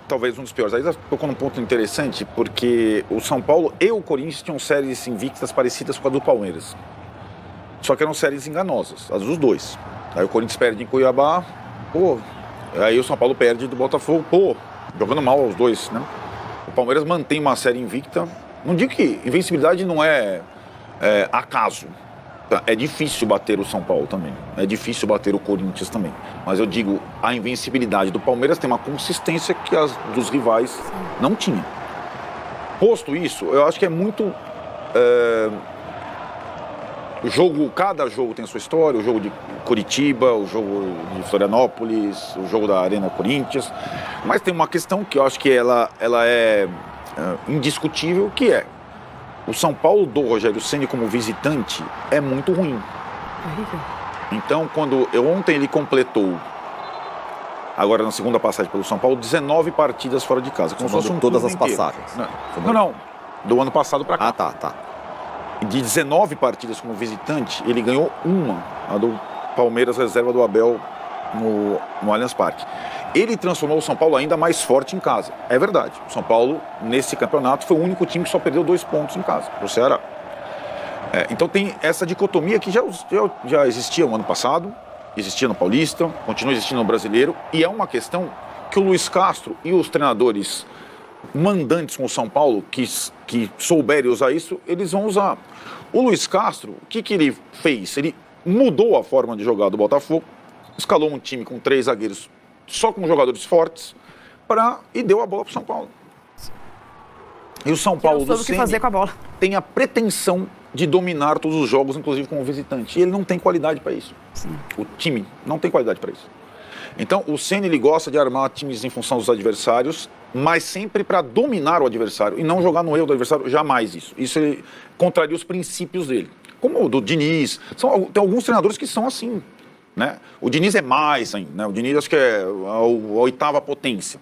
talvez um dos piores. Aí tocou num ponto interessante, porque o São Paulo e o Corinthians tinham séries invictas parecidas com a do Palmeiras. Só que eram séries enganosas, as dos dois. Aí o Corinthians perde em Cuiabá, aí o São Paulo perde do Botafogo, jogando mal aos dois, né? O Palmeiras mantém uma série invicta. Não digo que invencibilidade não é acaso. É difícil bater o São Paulo também. É difícil bater o Corinthians também. Mas eu digo, a invencibilidade do Palmeiras tem uma consistência que as dos rivais não tinham. Posto isso, eu acho que é muito... cada jogo tem a sua história. O jogo de Curitiba, o jogo de Florianópolis, o jogo da Arena Corinthians. Mas tem uma questão que eu acho que ela é indiscutível, que é o São Paulo do Rogério Ceni como visitante é muito ruim. Então, ontem ele completou, agora na segunda passagem pelo São Paulo, 19 partidas fora de casa. Como se fosse todas as passagens. Não. Do ano passado para cá. Tá. De 19 partidas como visitante, ele ganhou uma, a do Palmeiras, reserva do Abel, no Allianz Parque. Ele transformou o São Paulo ainda mais forte em casa. É verdade. O São Paulo, nesse campeonato, foi o único time que só perdeu 2 pontos em casa, o Ceará. Então tem essa dicotomia que já existia no ano passado, existia no Paulista, continua existindo no Brasileiro, e é uma questão que o Luiz Castro e os treinadores mandantes com o São Paulo, que souberem usar isso, eles vão usar. O Luiz Castro, o que ele fez? Ele mudou a forma de jogar do Botafogo, escalou um time com 3 zagueiros só com jogadores fortes e deu a bola para o São Paulo. E o São Paulo do Ceni fazer com a bola. Tem a pretensão de dominar todos os jogos, inclusive como visitante. E ele não tem qualidade para isso. Sim. O time não tem qualidade para isso. Então, o Ceni ele gosta de armar times em função dos adversários, mas sempre para dominar o adversário e não jogar no erro do adversário, jamais isso. Isso ele contraria os princípios dele. Como o do Diniz. Tem alguns treinadores que são assim, né? O Diniz é mais ainda, né? O Diniz acho que é a 8ª potência.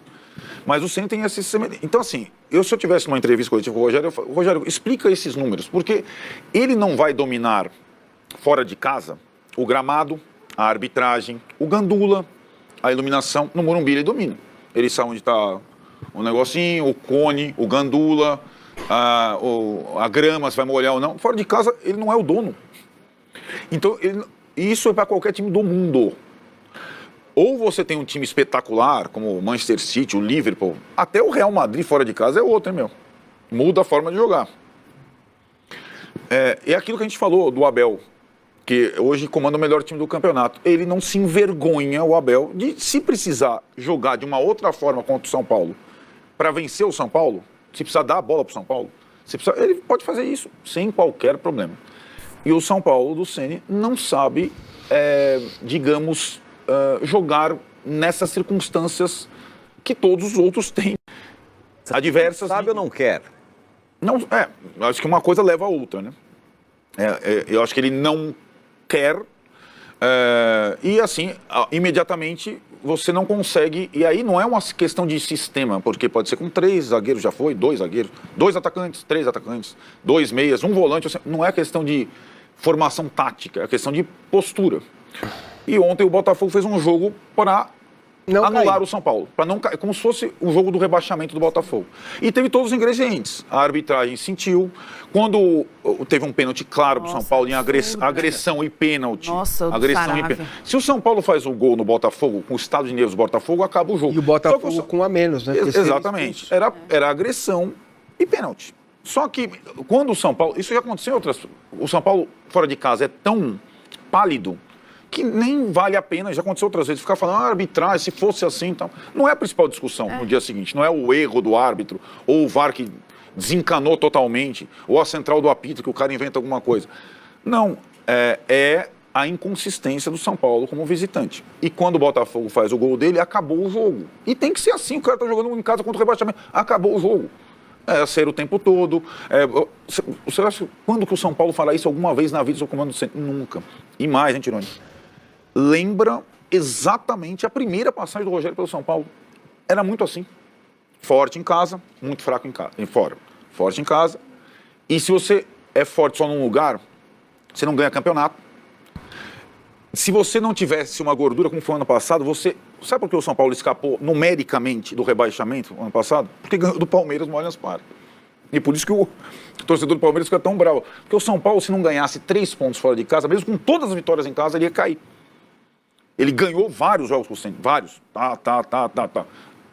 Mas o Ceni tem esse... Então, assim, se eu tivesse uma entrevista coletiva com o Rogério, eu falo, Rogério, explica esses números, porque ele não vai dominar fora de casa o gramado, a arbitragem, o gandula, a iluminação. No Morumbi ele domina. Ele sabe onde está o negocinho, o cone, o gandula, a grama, se vai molhar ou não. Fora de casa, ele não é o dono. Então, isso é para qualquer time do mundo. Ou você tem um time espetacular, como o Manchester City, o Liverpool, até o Real Madrid fora de casa é outro, hein, meu? Muda a forma de jogar. É aquilo que a gente falou do Abel, que hoje comanda o melhor time do campeonato. Ele não se envergonha, o Abel, de se precisar jogar de uma outra forma contra o São Paulo, para vencer o São Paulo, se precisar dar a bola para o São Paulo, ele pode fazer isso sem qualquer problema. E o São Paulo do Ceni não sabe, digamos, jogar nessas circunstâncias que todos os outros têm, adversas. Sabe ou não quer? Não, acho que uma coisa leva a outra, né? Eu acho que ele não quer, e assim, imediatamente você não consegue, e aí não é uma questão de sistema, porque pode ser com 3 zagueiros, já foi, 2 zagueiros, 2 atacantes, 3 atacantes, 2 meias, 1 volante, não é questão de formação tática, é questão de postura. E ontem o Botafogo fez um jogo para anular o São Paulo, para não cair, como se fosse o jogo do rebaixamento do Botafogo. E teve todos os ingredientes. A arbitragem sentiu. Quando teve um pênalti claro para o São Paulo em agressão e pênalti. Nossa, agressão e pênalti. Se o São Paulo faz o gol no Botafogo, com o estado de nervos do Botafogo, acaba o jogo. E o Botafogo com a menos, né? Exatamente. Era agressão e pênalti. Só que quando o São Paulo... Isso já aconteceu em outras... O São Paulo, fora de casa, é tão pálido que nem vale a pena, já aconteceu outras vezes, ficar falando, arbitragem, se fosse assim, então... Não é a principal discussão no dia seguinte, não é o erro do árbitro, ou o VAR que desencanou totalmente, ou a central do apito, que o cara inventa alguma coisa. Não, é a inconsistência do São Paulo como visitante. E quando o Botafogo faz o gol dele, acabou o jogo. E tem que ser assim, o cara tá jogando em casa contra o rebaixamento, acabou o jogo. É ser o tempo todo. Você acha quando que o São Paulo fará isso alguma vez na vida do seu comando? Nunca. E mais, hein, Tironi? Lembra exatamente a primeira passagem do Rogério pelo São Paulo. Era muito assim. Forte em casa, muito fraco em fora. Forte em casa. E se você é forte só num lugar, você não ganha campeonato. se você não tivesse uma gordura como foi ano passado, você... Sabe por que o São Paulo escapou numericamente do rebaixamento no ano passado? Porque ganhou do Palmeiras no Allianz Parque. E por isso que o torcedor do Palmeiras fica tão bravo. Porque o São Paulo, se não ganhasse 3 pontos fora de casa, mesmo com todas as vitórias em casa, ele ia cair. Ele ganhou vários jogos por cento, vários.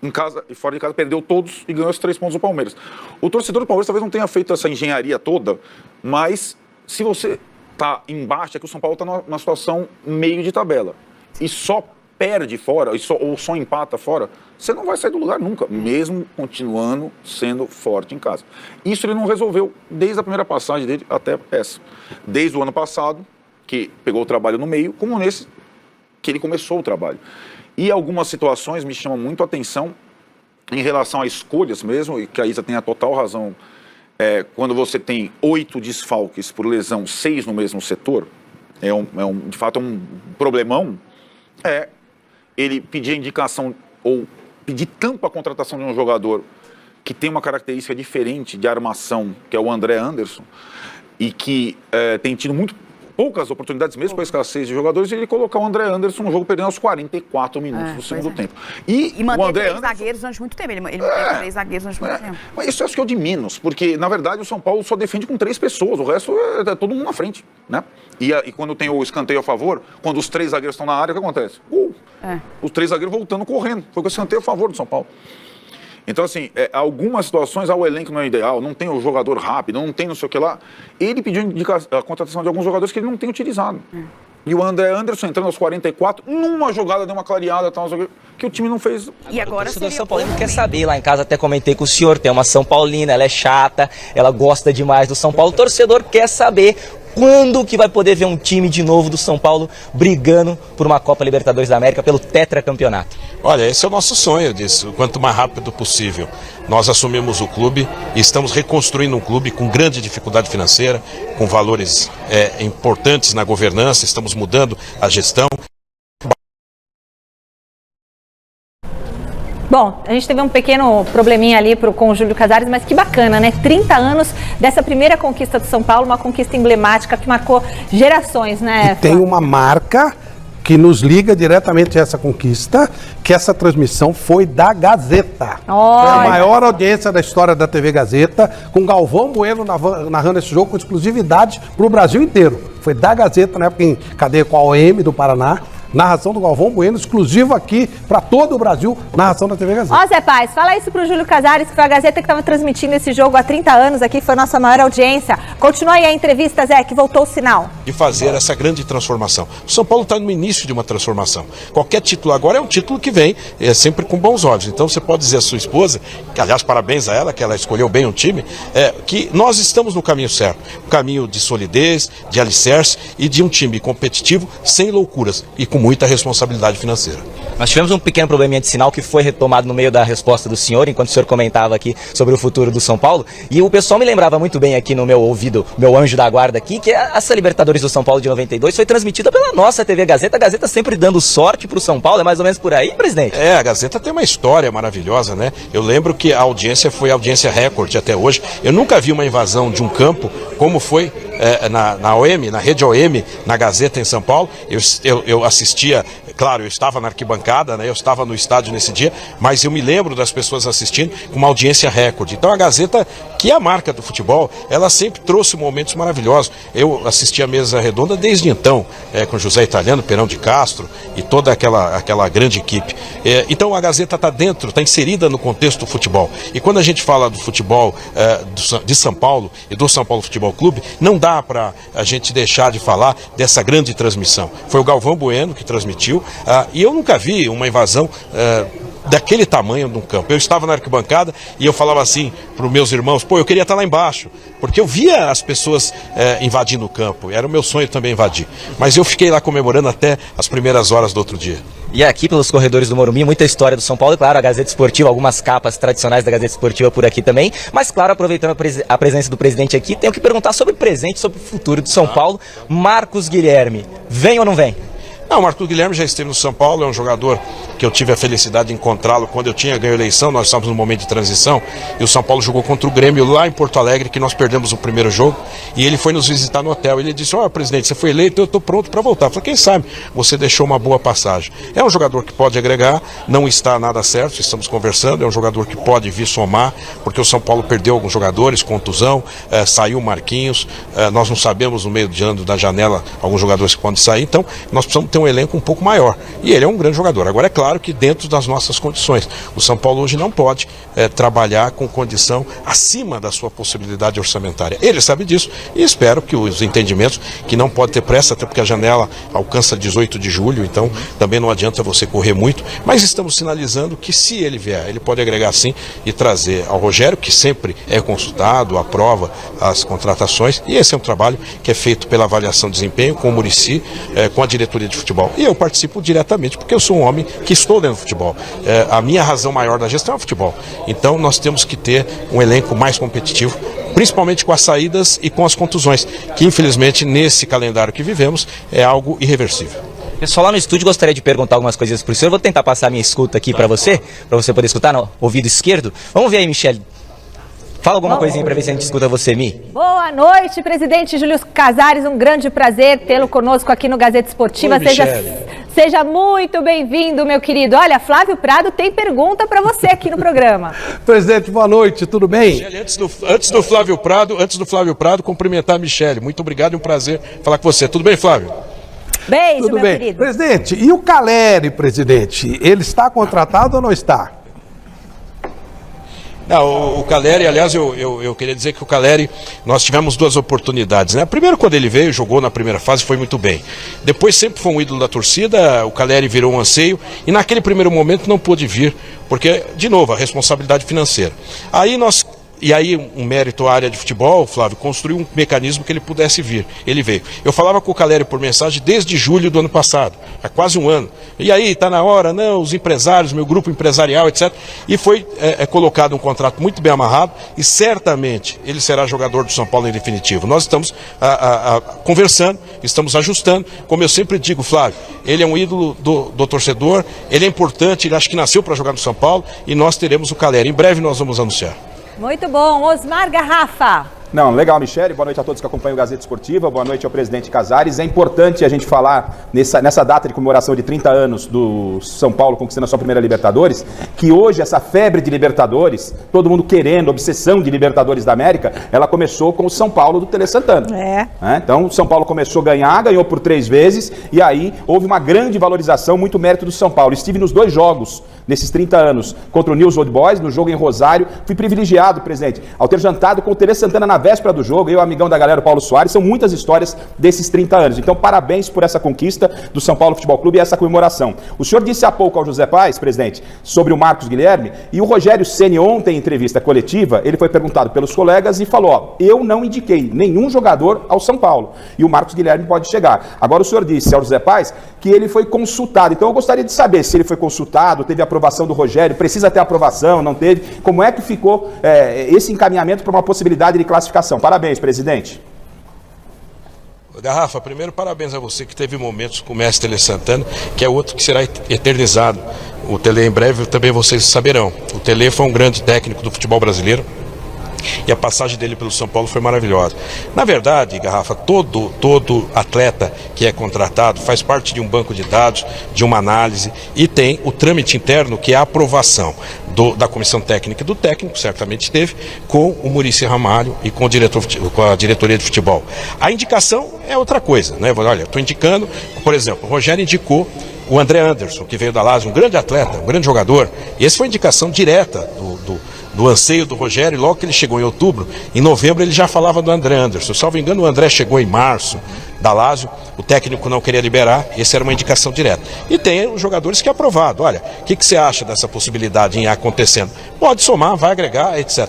Em casa e fora de casa, perdeu todos e ganhou os 3 pontos do Palmeiras. O torcedor do Palmeiras talvez não tenha feito essa engenharia toda, mas se você está embaixo, é que o São Paulo está numa situação meio de tabela. E só perde fora, ou só empata fora, você não vai sair do lugar nunca, mesmo continuando sendo forte em casa. Isso ele não resolveu desde a primeira passagem dele até essa. Desde o ano passado, que pegou o trabalho no meio, como nesse que ele começou o trabalho. E algumas situações me chamam muito a atenção em relação a escolhas mesmo, e que a Isa tem a total razão, quando você tem 8 desfalques por lesão, 6 no mesmo setor, de fato é um problemão, ele pedir a indicação ou pedir tanto a contratação de um jogador que tem uma característica diferente de armação, que é o André Anderson, e que tem tido poucas oportunidades, mesmo com a escassez de jogadores, ele colocar o André Anderson no jogo perdendo aos 44 minutos do segundo tempo. E manter o André 3 zagueiros durante muito tempo. Ele manteve 3 zagueiros durante muito tempo. Mas isso acho que é o de menos, porque, na verdade, o São Paulo só defende com 3 pessoas, o resto é todo mundo na frente, né? E quando tem o escanteio a favor, quando os 3 zagueiros estão na área, o que acontece? Os 3 zagueiros voltando correndo. Foi com o escanteio a favor do São Paulo. Então, assim, algumas situações, o elenco não é ideal, não tem o jogador rápido, não tem não sei o que lá. Ele pediu a contratação de alguns jogadores que ele não tem utilizado. E o André Anderson entrando aos 44, numa jogada deu uma clareada, tal, que o time não fez. E agora o torcedor São Paulino quer saber, lá em casa até comentei com o senhor, tem uma São Paulina, ela é chata, ela gosta demais do São Paulo. O torcedor quer saber quando que vai poder ver um time de novo do São Paulo brigando por uma Copa Libertadores da América, pelo tetracampeonato. Olha, esse é o nosso sonho disso, quanto mais rápido possível. Nós assumimos o clube e estamos reconstruindo um clube com grande dificuldade financeira, com valores importantes na governança, estamos mudando a gestão. Bom, a gente teve um pequeno probleminha ali com o Júlio Casares, mas que bacana, né? 30 anos dessa primeira conquista do São Paulo, uma conquista emblemática que marcou gerações, né? E tem uma marca que nos liga diretamente a essa conquista, que essa transmissão foi da Gazeta. Foi a maior audiência da história da TV Gazeta, com Galvão Bueno narrando esse jogo com exclusividade para o Brasil inteiro. Foi da Gazeta, na época em cadeia com a OM do Paraná. Narração do Galvão Bueno, exclusivo aqui para todo o Brasil, narração da TV Gazeta. Ó, Zé Paz, fala isso pro Júlio Casares, que foi a Gazeta que estava transmitindo esse jogo há 30 anos aqui, foi a nossa maior audiência. Continua aí a entrevista, Zé, que voltou o sinal. De fazer essa grande transformação. O São Paulo está no início de uma transformação. Qualquer título agora é um título que vem sempre com bons olhos. Então você pode dizer à sua esposa, que aliás parabéns a ela, que ela escolheu bem um time, que nós estamos no caminho certo. Um caminho de solidez, de alicerce e de um time competitivo, sem loucuras e com muita responsabilidade financeira. Nós tivemos um pequeno probleminha de sinal que foi retomado no meio da resposta do senhor, enquanto o senhor comentava aqui sobre o futuro do São Paulo, e o pessoal me lembrava muito bem aqui no meu ouvido, meu anjo da guarda aqui, que essa Libertadores do São Paulo de 92 foi transmitida pela nossa TV Gazeta, a Gazeta sempre dando sorte pro São Paulo, é mais ou menos por aí, presidente? A Gazeta tem uma história maravilhosa, né? Eu lembro que a audiência foi a audiência recorde até hoje. Eu nunca vi uma invasão de um campo como foi na OM, na rede OM, na Gazeta em São Paulo. Eu assistia, claro, eu estava na arquibancada, né? Eu estava no estádio nesse dia, mas eu me lembro das pessoas assistindo com uma audiência recorde. Então a Gazeta, que é a marca do futebol, ela sempre trouxe momentos maravilhosos. Eu assisti a mesa redonda desde então, com José Italiano, Perão de Castro e toda aquela grande equipe. Então a Gazeta está dentro, está inserida no contexto do futebol. E quando a gente fala do futebol de São Paulo e do São Paulo Futebol Clube, não dá para a gente deixar de falar dessa grande transmissão. Foi o Galvão Bueno que transmitiu, e eu nunca vi uma invasão daquele tamanho de um campo. Eu estava na arquibancada e eu falava assim para os meus irmãos, eu queria estar lá embaixo, porque eu via as pessoas invadindo o campo, era o meu sonho também invadir. Mas eu fiquei lá comemorando até as primeiras horas do outro dia. E aqui pelos corredores do Morumbi, muita história do São Paulo, e claro, a Gazeta Esportiva, algumas capas tradicionais da Gazeta Esportiva por aqui também, mas claro, aproveitando a presença do presidente aqui, tenho que perguntar sobre o presente, sobre o futuro do São Paulo. Marcos Guilherme, vem ou não vem? Não, o Marcos Guilherme já esteve no São Paulo, é um jogador que eu tive a felicidade de encontrá-lo quando eu tinha ganho a eleição, nós estávamos no momento de transição, e o São Paulo jogou contra o Grêmio lá em Porto Alegre, que nós perdemos o primeiro jogo, e ele foi nos visitar no hotel. Ele disse: ó, presidente, você foi eleito, eu estou pronto para voltar. Eu falei: quem sabe você deixou uma boa passagem. É um jogador que pode agregar, não está nada certo, estamos conversando, é um jogador que pode vir somar, porque o São Paulo perdeu alguns jogadores, contusão, saiu o Marquinhos, nós não sabemos no meio de ano da janela alguns jogadores que podem sair, então nós precisamos ter um elenco um pouco maior, e ele é um grande jogador. Agora é claro que dentro das nossas condições, o São Paulo hoje não pode trabalhar com condição acima da sua possibilidade orçamentária. Ele sabe disso e espero que os entendimentos, que não pode ter pressa, até porque a janela alcança 18 de julho, então também não adianta você correr muito, mas estamos sinalizando que se ele vier, ele pode agregar sim e trazer ao Rogério, que sempre é consultado, aprova as contratações, e esse é um trabalho que é feito pela avaliação de desempenho com o Muricy, com a diretoria de futebol. E eu participo diretamente porque eu sou um homem que estou dentro do futebol. A minha razão maior da gestão é o futebol. Então nós temos que ter um elenco mais competitivo, principalmente com as saídas e com as contusões, que infelizmente nesse calendário que vivemos é algo irreversível. Pessoal, lá no estúdio gostaria de perguntar algumas coisas para o senhor. Eu vou tentar passar a minha escuta aqui para você poder escutar no ouvido esquerdo. Vamos ver aí, Michele. Fala alguma coisinha para ver se a gente escuta você, Mi. Boa noite, presidente Júlio Casares. Um grande prazer tê-lo conosco aqui no Gazeta Esportiva. Oi, seja muito bem-vindo, meu querido. Olha, Flávio Prado tem pergunta para você aqui no programa. Presidente, boa noite, tudo bem? Michele, antes do Flávio Prado, cumprimentar a Michele. Muito obrigado, é um prazer falar com você. Tudo bem, Flávio? Beijo, tudo meu bem. querido. Presidente, e o Caleri, presidente? Ele está contratado ou não está? Não, o Caleri, aliás, eu queria dizer que o Caleri, nós tivemos duas oportunidades, né? Primeiro, quando ele veio, jogou na primeira fase, foi muito bem. Depois sempre foi um ídolo da torcida, o Caleri virou um anseio, e naquele primeiro momento não pôde vir, porque, de novo, a responsabilidade financeira. E aí um mérito à área de futebol, Flávio, construiu um mecanismo que ele pudesse vir. Ele veio. Eu falava com o Caleri por mensagem desde julho do ano passado, há quase um ano. E aí, está na hora, não, os empresários, meu grupo empresarial, etc. E foi colocado um contrato muito bem amarrado e certamente ele será jogador do São Paulo em definitivo. Nós estamos conversando, estamos ajustando. Como eu sempre digo, Flávio, ele é um ídolo do torcedor, ele é importante, ele acho que nasceu para jogar no São Paulo e nós teremos o Caleri. Em breve nós vamos anunciar. Muito bom. Osmar Garrafa. Não, legal, Michele. Boa noite a todos que acompanham o Gazeta Esportiva. Boa noite ao presidente Casares. É importante a gente falar nessa data de comemoração de 30 anos do São Paulo conquistando a sua primeira Libertadores, que hoje essa febre de Libertadores, todo mundo querendo, obsessão de Libertadores da América, ela começou com o São Paulo do Tele Santana. Então o São Paulo começou a ganhar, ganhou por 3 vezes, e aí houve uma grande valorização, muito mérito do São Paulo. Estive nos 2 jogos nesses 30 anos contra o News Old Boys, no jogo em Rosário. Fui privilegiado, presidente, ao ter jantado com o Tele Santana na véspera do jogo, eu, amigão da galera, o Paulo Soares. São muitas histórias desses 30 anos. Então, parabéns por essa conquista do São Paulo Futebol Clube e essa comemoração. O senhor disse há pouco ao José Paes, presidente, sobre o Marcos Guilherme, e o Rogério Ceni ontem, em entrevista coletiva, ele foi perguntado pelos colegas e falou: ó, eu não indiquei nenhum jogador ao São Paulo, e o Marcos Guilherme pode chegar. Agora, o senhor disse ao José Paes que ele foi consultado. Então, eu gostaria de saber se ele foi consultado, teve aprovação do Rogério, precisa ter aprovação, não teve? Como é que ficou esse encaminhamento para uma possibilidade de classificação? Parabéns, presidente. Garrafa, primeiro parabéns a você que teve momentos com o mestre Tele Santana, que é outro que será eternizado. O Tele, em breve, também vocês saberão. O Tele foi um grande técnico do futebol brasileiro e a passagem dele pelo São Paulo foi maravilhosa. Na verdade, Garrafa, todo atleta que é contratado faz parte de um banco de dados, de uma análise, e tem o trâmite interno, que é a aprovação da comissão técnica do técnico, certamente teve, com o Muricy Ramalho e com a diretoria de futebol. A indicação é outra coisa, né? Olha, eu estou indicando, por exemplo, o Rogério indicou o André Anderson, que veio da Lazio, um grande atleta, um grande jogador, e essa foi indicação direta do anseio do Rogério. E logo que ele chegou em outubro, em novembro ele já falava do André Anderson. Salvo engano, o André chegou em março da Lazio, o técnico não queria liberar, essa era uma indicação direta. E tem os jogadores que é aprovado. Olha, o que você acha dessa possibilidade em acontecendo? Pode somar, vai agregar, etc.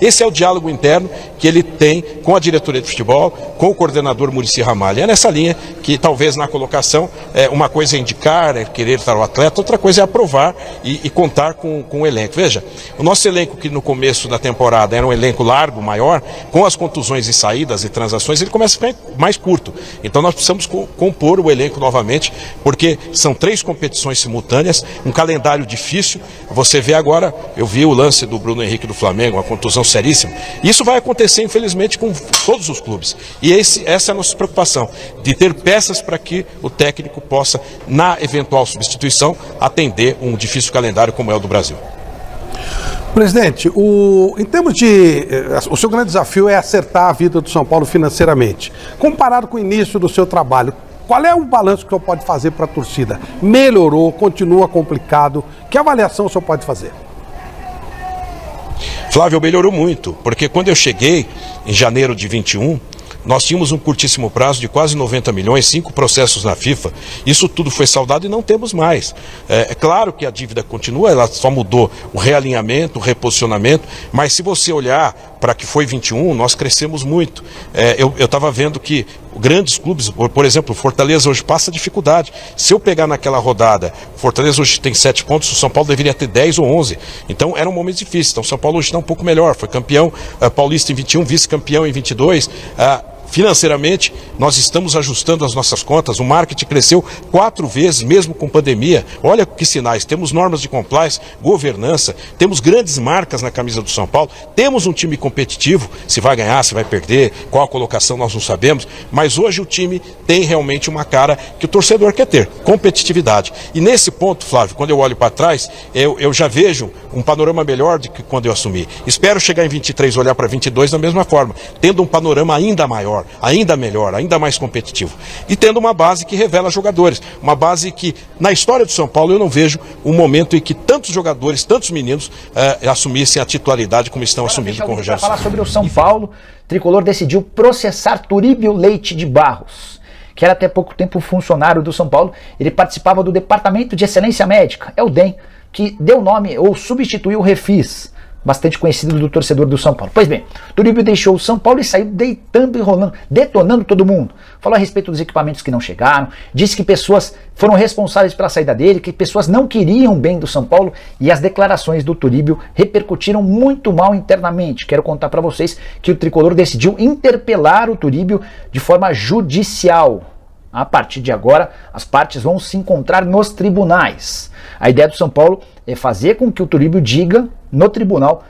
Esse é o diálogo interno que ele tem com a diretoria de futebol, com o coordenador Muricy Ramalho. É nessa linha que talvez na colocação, uma coisa é indicar, é querer estar o atleta, outra coisa é aprovar e contar com o elenco. Veja, o nosso elenco, que no começo da temporada era um elenco largo, maior, com as contusões e saídas e transações, ele começa a ficar mais curto. muito. Então nós precisamos compor o elenco novamente, porque são 3 competições simultâneas, um calendário difícil. Você vê agora, eu vi o lance do Bruno Henrique do Flamengo, uma contusão seríssima. Isso vai acontecer, infelizmente, com todos os clubes. E essa é a nossa preocupação, de ter peças para que o técnico possa, na eventual substituição, atender um difícil calendário como é o do Brasil. Presidente, em termos de... O seu grande desafio é acertar a vida do São Paulo financeiramente. Comparado com o início do seu trabalho, qual é o balanço que o senhor pode fazer para a torcida? Melhorou? Continua complicado? Que avaliação o senhor pode fazer? Flávio, melhorou muito, porque quando eu cheguei em janeiro de 21, nós tínhamos um curtíssimo prazo de quase 90 milhões, 5 processos na FIFA. Isso tudo foi saldado e não temos mais. É claro que a dívida continua, ela só mudou o realinhamento, o reposicionamento, mas se você olhar para que foi 21, nós crescemos muito. Eu estava vendo que grandes clubes, por exemplo, o Fortaleza hoje passa dificuldade. Se eu pegar naquela rodada, o Fortaleza hoje tem 7 pontos, o São Paulo deveria ter 10 ou 11. Então eram momentos difíceis. Então o São Paulo hoje está um pouco melhor. Foi campeão paulista em 21, vice-campeão em 22. Financeiramente, nós estamos ajustando as nossas contas, o marketing cresceu 4 vezes, mesmo com pandemia. Olha que sinais, temos normas de compliance, governança, temos grandes marcas na camisa do São Paulo, temos um time competitivo, se vai ganhar, se vai perder, qual a colocação nós não sabemos, mas hoje o time tem realmente uma cara que o torcedor quer ter, competitividade. E nesse ponto, Flávio, quando eu olho para trás, eu já vejo um panorama melhor do que quando eu assumi. Espero chegar em 23 e olhar para 22 da mesma forma, tendo um panorama ainda maior, ainda melhor, ainda mais competitivo. E tendo uma base que revela jogadores. Uma base que, na história do São Paulo, eu não vejo um momento em que tantos jogadores, tantos meninos assumissem a titularidade como estão assumindo com o Rogério Ceni. Para falar sobre o São Paulo, o Tricolor decidiu processar Turíbio Leite de Barros, que era até pouco tempo funcionário do São Paulo. Ele participava do Departamento de Excelência Médica, é o DEM, que deu nome ou substituiu o Refis, bastante conhecido do torcedor do São Paulo. Pois bem, Turíbio deixou o São Paulo e saiu deitando e rolando, detonando todo mundo. Falou a respeito dos equipamentos que não chegaram, disse que pessoas foram responsáveis pela saída dele, que pessoas não queriam bem do São Paulo, e as declarações do Turíbio repercutiram muito mal internamente. Quero contar para vocês que o Tricolor decidiu interpelar o Turíbio de forma judicial. A partir de agora, as partes vão se encontrar nos tribunais. A ideia do São Paulo é fazer com que o Turíbio diga no tribunal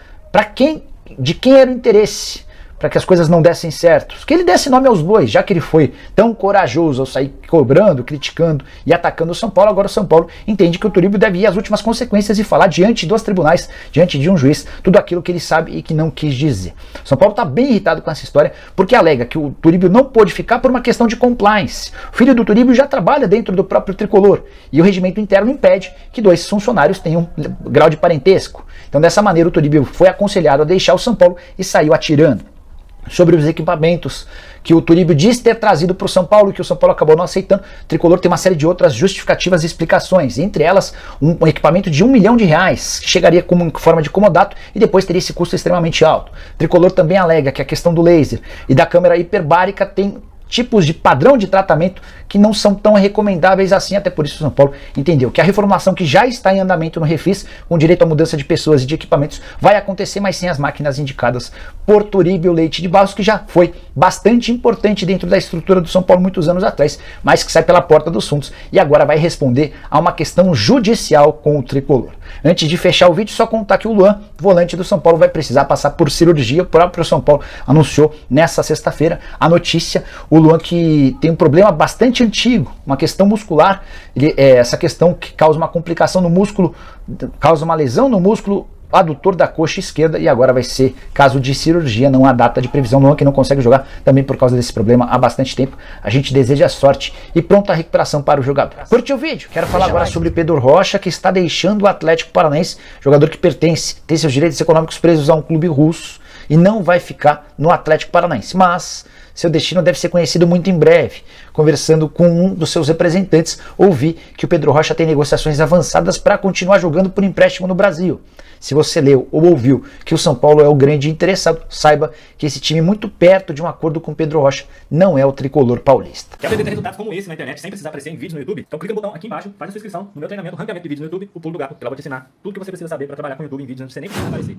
de quem era o interesse, para que as coisas não dessem certo. Que ele desse nome aos bois, já que ele foi tão corajoso ao sair cobrando, criticando e atacando o São Paulo. Agora o São Paulo entende que o Turíbio deve ir às últimas consequências e falar diante dos tribunais, diante de um juiz, tudo aquilo que ele sabe e que não quis dizer. O São Paulo está bem irritado com essa história, porque alega que o Turíbio não pôde ficar por uma questão de compliance. O filho do Turíbio já trabalha dentro do próprio Tricolor, e o regimento interno impede que 2 funcionários tenham grau de parentesco. Então dessa maneira o Turíbio foi aconselhado a deixar o São Paulo e saiu atirando. Sobre os equipamentos que o Turíbio diz ter trazido para o São Paulo e que o São Paulo acabou não aceitando, o Tricolor tem uma série de outras justificativas e explicações, entre elas um equipamento de R$1 milhão, que chegaria como forma de comodato e depois teria esse custo extremamente alto. O Tricolor também alega que a questão do laser e da câmera hiperbárica tem tipos de padrão de tratamento que não são tão recomendáveis assim. Até por isso o São Paulo entendeu que a reformulação que já está em andamento no Refis, com direito à mudança de pessoas e de equipamentos, vai acontecer, mas sem as máquinas indicadas por Turíbio Leite de Barros, que já foi bastante importante dentro da estrutura do São Paulo muitos anos atrás, mas que sai pela porta dos fundos e agora vai responder a uma questão judicial com o Tricolor. Antes de fechar o vídeo, só contar que o Luan, volante do São Paulo, vai precisar passar por cirurgia. O próprio São Paulo anunciou nessa sexta-feira a notícia. O Luan, que tem um problema bastante antigo, uma questão muscular, essa questão que causa uma complicação no músculo, causa uma lesão no músculo adutor da coxa esquerda, e agora vai ser caso de cirurgia, não há data de previsão. Luan, que não consegue jogar também por causa desse problema há bastante tempo. A gente deseja sorte e pronta recuperação para o jogador. Curtiu o vídeo? Quero falar agora sobre Pedro Rocha, que está deixando o Atlético Paranaense, jogador que tem seus direitos econômicos presos a um clube russo e não vai ficar no Atlético Paranaense, mas seu destino deve ser conhecido muito em breve. Conversando com um dos seus representantes, ouvi que o Pedro Rocha tem negociações avançadas para continuar jogando por empréstimo no Brasil. Se você leu ou ouviu que o São Paulo é o grande interessado, saiba que esse time muito perto de um acordo com o Pedro Rocha não é o Tricolor paulista. Quer aprender resultados como esse na internet sem precisar aparecer em vídeos no YouTube? Então clica no botão aqui embaixo, faz a sua inscrição no meu treinamento, ranqueamento de vídeos no YouTube, o Pulo do Gato, que lá vou te ensinar tudo que você precisa saber para trabalhar com o YouTube em vídeos, não precisa nem precisar aparecer.